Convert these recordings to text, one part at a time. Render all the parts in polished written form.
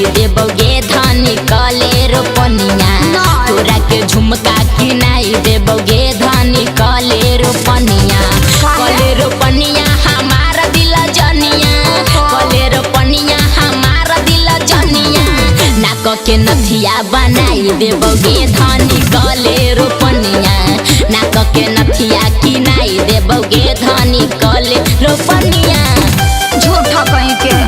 किनाई देबोगे धनी कले रोपनिया तोरा के झुमका किनाई देबोगे धनी कले रोपनिया कले रोपनिया हमारा दिल जनिया कले रोपनिया हमारा दिल जनिया नाक के नथिया बनाई देबोगे धनी कले रोपनिया नाक के नथिया किनाई देबोगे धनी कले रोपनिया झूठा कहीं के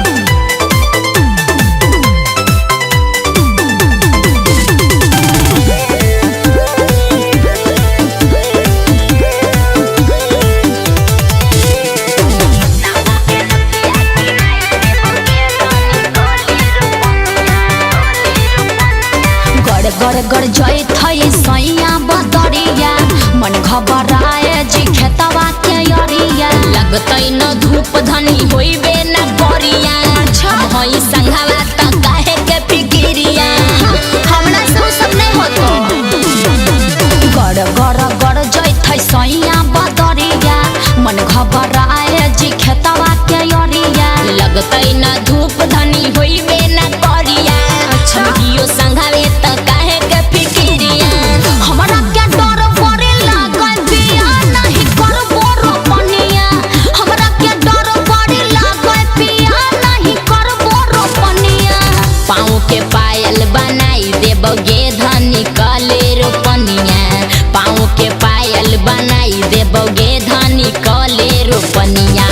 गड़ जय थई सैया बदरिया मन घबराए जी खेतवा के अरिया लगतै न धूप धनी होइबे न परिया होई संघवा त काहे के फिकिरिया हमरा से सब नहीं होतो गड़ जय थई सैया बदरिया मन घबराए जी खेतवा के अरिया लगतै न धूप धनी होइबे न परिया छमकियो संघवे त काहे के फिकिरिया हमरा के डर पड़े लागल बिया नहीं करबो रोपनिया हमरा के डर पड़े लागल बिया नहीं करबो रोपनिया पाँव के पायल बनाई देबोगे धनी कले रोपनिया पाँव के पायल बनाई देबोगे धनी कले रोपनिया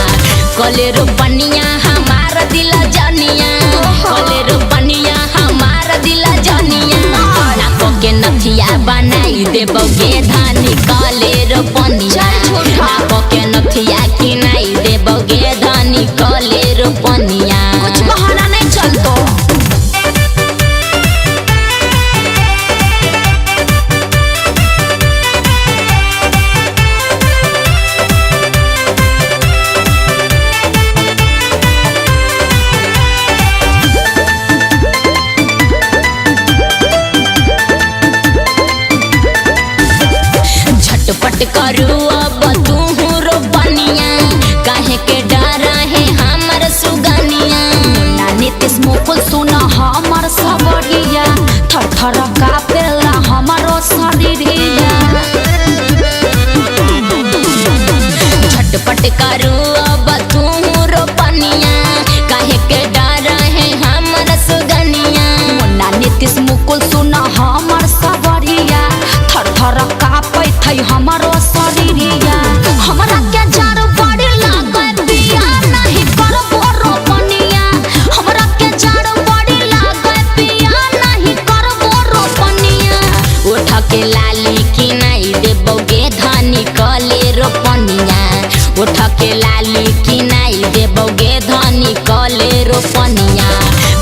कले रोपनिया हमारा दिल जनिया कले रोपनिया हमारा दिल जनिया नाक के नथिया बनाई देबोगे धनी कले रोपनिया नाक के नथिया किनाई देबोगे धनी कले रोपनिया कुछ बहाना नहीं चलतो झटपट करू अब तू रोपनिया काहे के डर है हमर सुगनिया नीतीश मुकुल सुन हमर सबरिया थर थर कापेला हमरो शरीरिया झटपट करू अब तू रोपनिया काहे के डर है हमर सुगनिया मुन्ना नीतीश मुकुल सुन हमर सबरिया थर थर कापै थई हमरो शरीरिया हमरा के जड़ बड़ी लागल बिया नहीं करबो रोपनिया हमरा के जड़ बड़ी लागल बिया नहीं करबो रोपनिया उठ के लाली किनाई देबोगे धनी कले रोपनिया उठ के लाली किनाई देबोगे धनी कले रोपनिया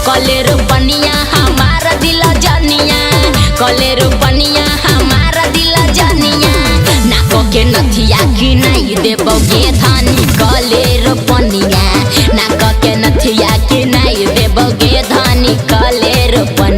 कले रोपनिया हमारा दिल जनिया कले रोपनिया हमारा दिल जनिया नाक के नथिया किनाई देबोगे धनी कले रोपनिया नाक के नथिया किनाई देबोगे धनी कले रोपनिया।